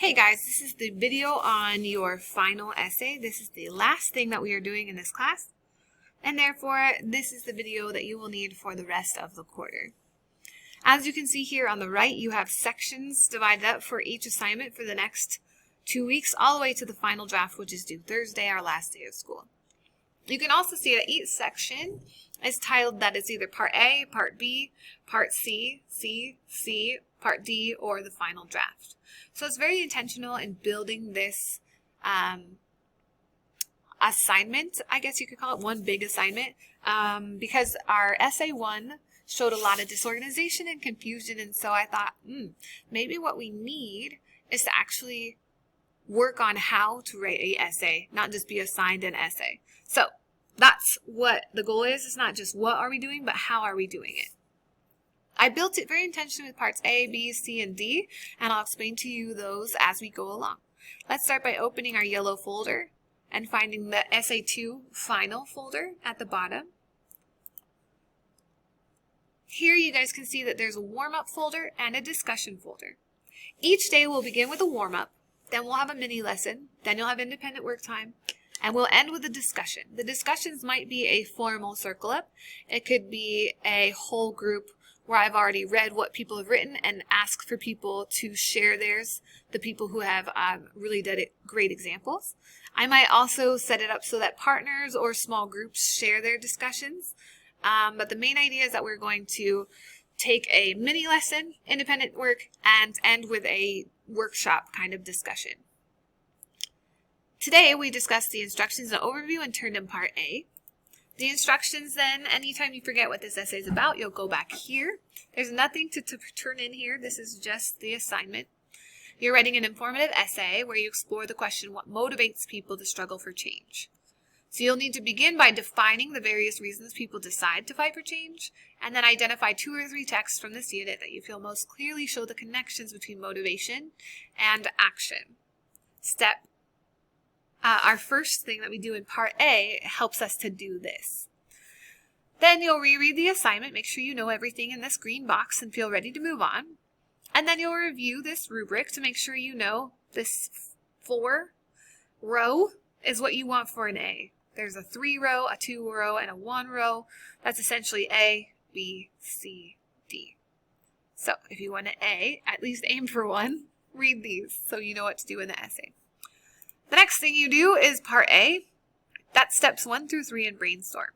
Hey guys, this is the video on your final essay. This is the last thing that we are doing in this class, and therefore this is the video that you will need for the rest of the quarter. As you can see here on the right, you have sections divided up for each assignment for the next 2 weeks, all the way to the final draft, which is due Thursday, our last day of school. You can also see that each section is titled that it's either Part A, Part B, Part C, C, Part D, or the final draft. So it's very intentional in building this assignment, I guess you could call it one big assignment, because our essay 1 showed a lot of disorganization and confusion, and so I thought, maybe what we need is to actually work on how to write an essay, not just be assigned an essay. So that's what the goal is. It's not just what are we doing, but how are we doing it. I built it very intentionally with parts A, B, C, and D, and I'll explain to you those as we go along. Let's start by opening our yellow folder and finding the Essay 2 Final folder at the bottom. Here you guys can see that there's a warm-up folder and a discussion folder. Each day will begin with a warm-up, then we'll have a mini lesson, then you'll have independent work time, and we'll end with a discussion. The discussions might be a formal circle up. It could be a whole group where I've already read what people have written and ask for people to share theirs, the people who have really done great examples. I might also set it up so that partners or small groups share their discussions. But the main idea is that we're going to take a mini lesson, independent work, and end with a workshop kind of discussion. Today we discussed the instructions and overview and turned in Part A. The instructions then, anytime you forget what this essay is about, you'll go back here. There's nothing to turn in here. This is just the assignment. You're writing an informative essay where you explore the question, what motivates people to struggle for change? So you'll need to begin by defining the various reasons people decide to fight for change, and then identify 2 or 3 texts from this unit that you feel most clearly show the connections between motivation and action. Our first thing that we do in Part A helps us to do this. Then you'll reread the assignment, make sure you know everything in this green box and feel ready to move on. And then you'll review this rubric to make sure you know this 4 row is what you want for an A. There's a 3 row, a 2 row, and a 1 row. That's essentially A, B, C, D. So if you want an A, at least aim for 1. Read these so you know what to do in the essay. The next thing you do is Part A. That's steps 1 through 3 in Brainstorm.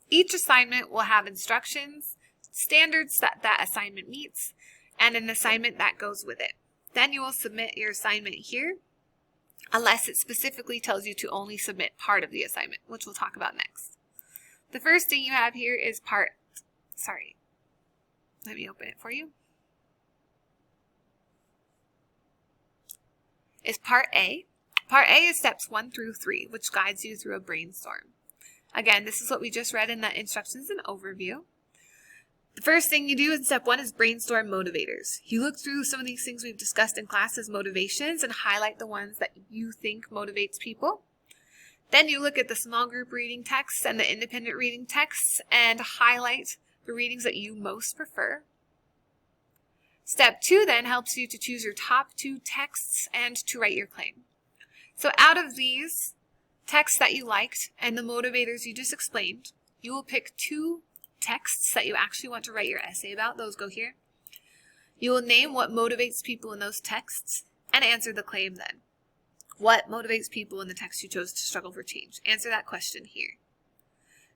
Each assignment will have instructions, standards that assignment meets, and an assignment that goes with it. Then you will submit your assignment here, unless it specifically tells you to only submit part of the assignment, which we'll talk about next. The first thing you have here is let me open it for you. Is Part A. Part A is steps 1 through 3, which guides you through a brainstorm. Again, this is what we just read in the instructions and overview. The first thing you do in step 1 is brainstorm motivators. You look through some of these things we've discussed in class as motivations and highlight the ones that you think motivates people. Then you look at the small group reading texts and the independent reading texts and highlight the readings that you most prefer. Step 2 then helps you to choose your top 2 texts and to write your claim. So out of these texts that you liked and the motivators you just explained, you will pick 2 texts that you actually want to write your essay about. Those go here. You will name what motivates people in those texts and answer the claim then. What motivates people in the text you chose to struggle for change? Answer that question here.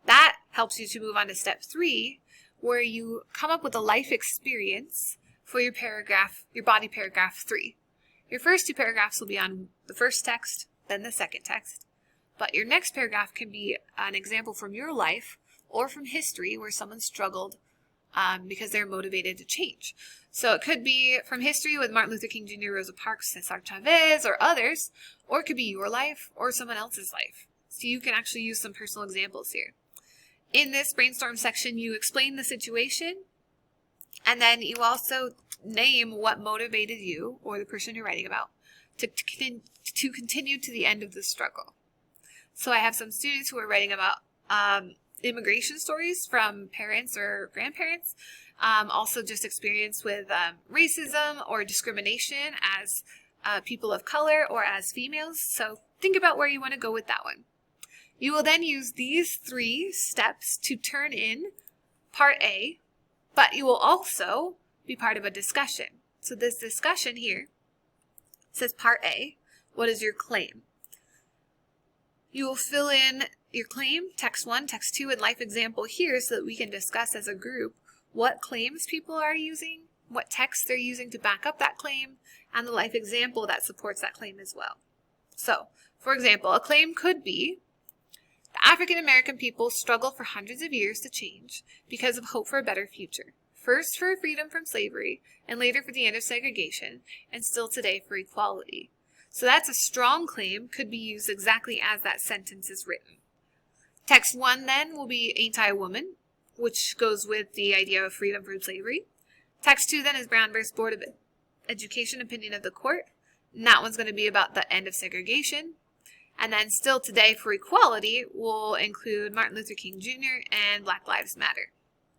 That helps you to move on to step 3, where you come up with a life experience for your body paragraph 3. Your first 2 paragraphs will be on the first text, then the second text. But your next paragraph can be an example from your life or from history where someone struggled because they're motivated to change. So it could be from history with Martin Luther King Jr., Rosa Parks, Cesar Chavez, or others, or it could be your life or someone else's life. So you can actually use some personal examples here. In this brainstorm section, you explain the situation, and then you also name what motivated you or the person you're writing about to continue to the end of the struggle. So I have some students who are writing about immigration stories from parents or grandparents, also just experience with racism or discrimination as people of color or as females. So think about where you want to go with that one. You will then use these 3 steps to turn in part A, but you will also be part of a discussion. So this discussion here says part A, what is your claim? You will fill in your claim, text 1, text 2, and life example here so that we can discuss as a group what claims people are using, what text they're using to back up that claim, and the life example that supports that claim as well. So, for example, a claim could be, the African American people struggle for hundreds of years to change because of hope for a better future. First for freedom from slavery, and later for the end of segregation, and still today for equality. So that's a strong claim, could be used exactly as that sentence is written. Text 1 then will be Ain't I a Woman, which goes with the idea of freedom from slavery. Text 2 then is Brown versus Board of Education opinion of the court. And that one's going to be about the end of segregation. And then still today for equality will include Martin Luther King Jr. and Black Lives Matter.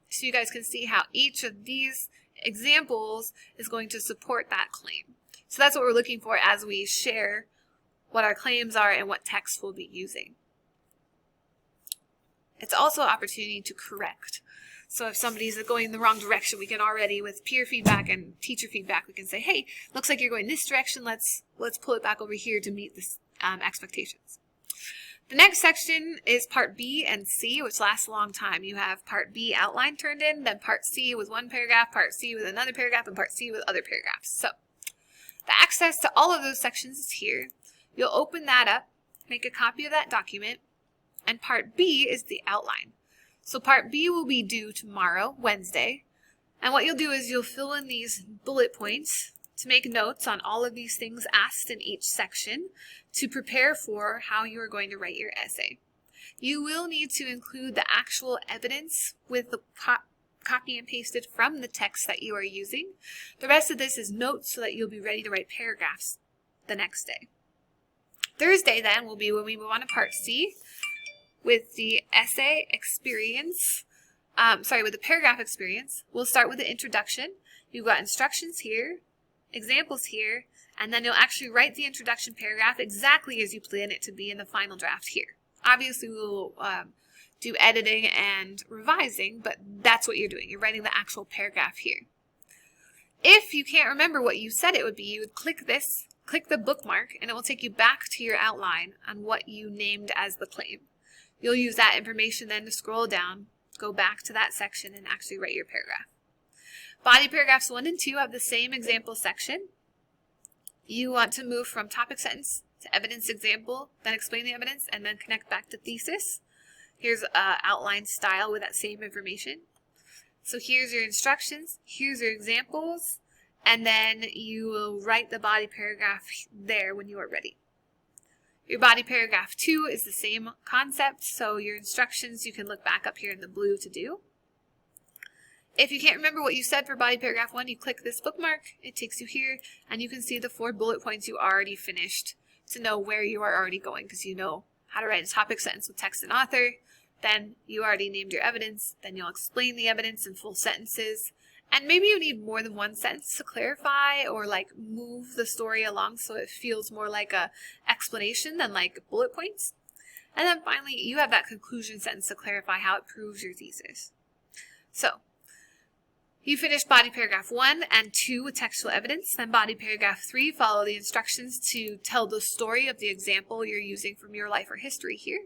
So you guys can see how each of these examples is going to support that claim. So that's what we're looking for as we share what our claims are and what text we'll be using. It's also an opportunity to correct. So if somebody's going in the wrong direction, we can already, with peer feedback and teacher feedback, we can say, hey, looks like you're going this direction. Let's pull it back over here to meet this expectations. The next section is part B and C, which lasts a long time. You have part B outline turned in, then part C with 1 paragraph, part C with another paragraph, and part C with other paragraphs. So the access to all of those sections is here. You'll open that up, make a copy of that document, and part B is the outline. So part B will be due tomorrow, Wednesday, and what you'll do is you'll fill in these bullet points to make notes on all of these things asked in each section to prepare for how you are going to write your essay. You will need to include the actual evidence with the copy and pasted from the text that you are using. The rest of this is notes so that you'll be ready to write paragraphs the next day. Thursday then will be when we move on to part C with the essay experience, with the paragraph experience. We'll start with the introduction. You've got instructions here, examples here, and then you'll actually write the introduction paragraph exactly as you plan it to be in the final draft here. Obviously, we'll do editing and revising, but that's what you're doing. You're writing the actual paragraph here. If you can't remember what you said it would be, you would click the bookmark, and it will take you back to your outline on what you named as the claim. You'll use that information then to scroll down, go back to that section, and actually write your paragraph. Body paragraphs 1 and 2 have the same example section. You want to move from topic sentence to evidence example, then explain the evidence, and then connect back to thesis. Here's an outline style with that same information. So here's your instructions, here's your examples, and then you will write the body paragraph there when you are ready. Your body paragraph 2 is the same concept, so your instructions you can look back up here in the blue to do. If you can't remember what you said for body paragraph 1, you click this bookmark, it takes you here, and you can see the 4 bullet points you already finished to know where you are already going, because you know how to write a topic sentence with text and author. Then you already named your evidence, then you'll explain the evidence in full sentences, and maybe you need more than one sentence to clarify or like move the story along so it feels more like a explanation than like bullet points. And then finally, you have that conclusion sentence to clarify how it proves your thesis. So, you finish body paragraph 1 and 2 with textual evidence, then body paragraph 3 follow the instructions to tell the story of the example you're using from your life or history here.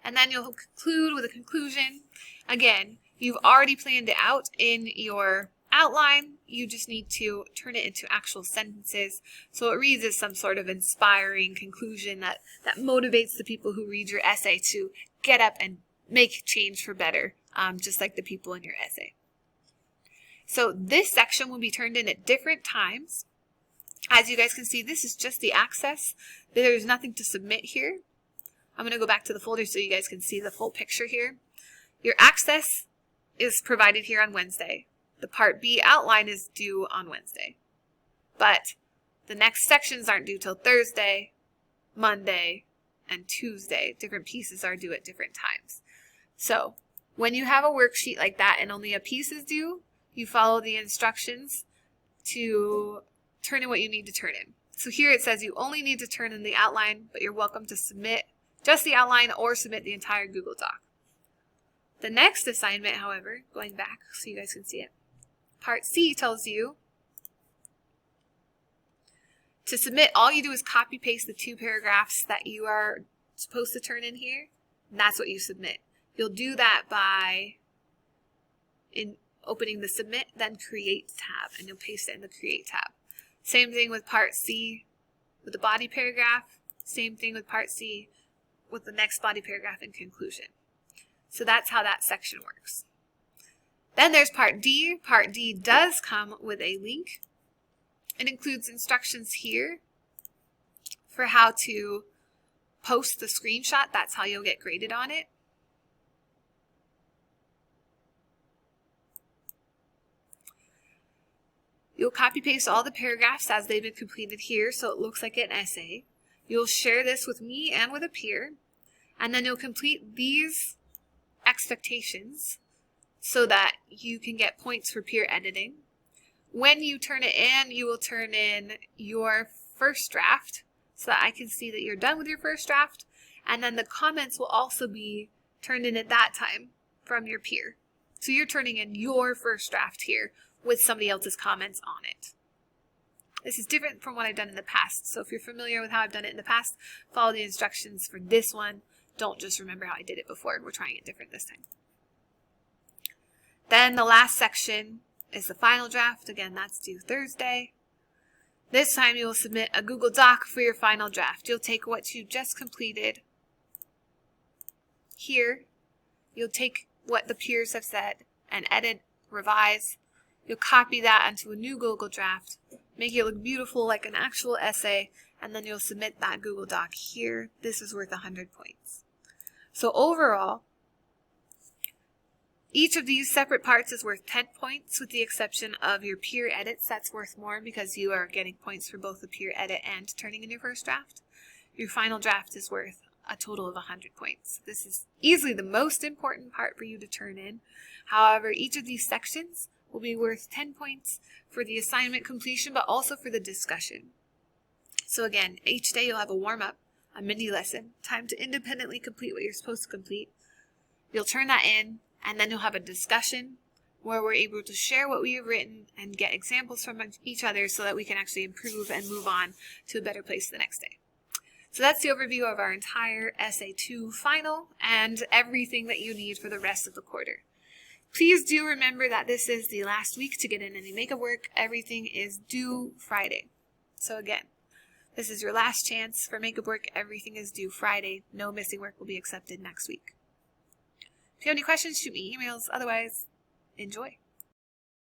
And then you'll conclude with a conclusion. Again, you've already planned it out in your outline. You just need to turn it into actual sentences so it reads as some sort of inspiring conclusion that motivates the people who read your essay to get up and make change for better, just like the people in your essay. So this section will be turned in at different times. As you guys can see, this is just the access. There's nothing to submit here. I'm going to go back to the folder so you guys can see the full picture here. Your access is provided here on Wednesday. The Part B outline is due on Wednesday. But the next sections aren't due till Thursday, Monday, and Tuesday. Different pieces are due at different times. So when you have a worksheet like that and only a piece is due, you follow the instructions to turn in what you need to turn in. So here it says you only need to turn in the outline, but you're welcome to submit just the outline or submit the entire Google Doc. The next assignment, however, going back so you guys can see it, Part C tells you to submit, all you do is copy paste the 2 paragraphs that you are supposed to turn in here, and that's what you submit. You'll do that by opening the Submit, then Create tab, and you'll paste it in the Create tab. Same thing with Part C with the body paragraph. Same thing with Part C with the next body paragraph and conclusion. So that's how that section works. Then there's Part D. Part D does come with a link. It includes instructions here for how to post the screenshot. That's how you'll get graded on it. You'll copy paste all the paragraphs as they've been completed here so it looks like an essay. You'll share this with me and with a peer, and then you'll complete these expectations so that you can get points for peer editing. When you turn it in, you will turn in your first draft so that I can see that you're done with your first draft, and then the comments will also be turned in at that time from your peer. So you're turning in your first draft here with somebody else's comments on it. This is different from what I've done in the past. So if you're familiar with how I've done it in the past, follow the instructions for this one. Don't just remember how I did it before. We're trying it different this time. Then the last section is the final draft. Again, that's due Thursday. This time you will submit a Google Doc for your final draft. You'll take what you just completed here. You'll take what the peers have said and edit, revise. You'll copy that onto a new Google Draft, make it look beautiful like an actual essay, and then you'll submit that Google Doc here. This is worth 100 points. So overall, each of these separate parts is worth 10 points with the exception of your peer edits. That's worth more because you are getting points for both the peer edit and turning in your first draft. Your final draft is worth a total of 100 points. This is easily the most important part for you to turn in. However, each of these sections will be worth 10 points for the assignment completion, but also for the discussion. So again, each day you'll have a warm-up, a mini lesson, time to independently complete what you're supposed to complete. You'll turn that in, and then you'll have a discussion where we're able to share what we have written and get examples from each other so that we can actually improve and move on to a better place the next day. So that's the overview of our entire Essay 2 final and everything that you need for the rest of the quarter. Please do remember that this is the last week to get in any makeup work. Everything is due Friday. So again, this is your last chance for makeup work. Everything is due Friday. No missing work will be accepted next week. If you have any questions, shoot me emails. Otherwise, enjoy.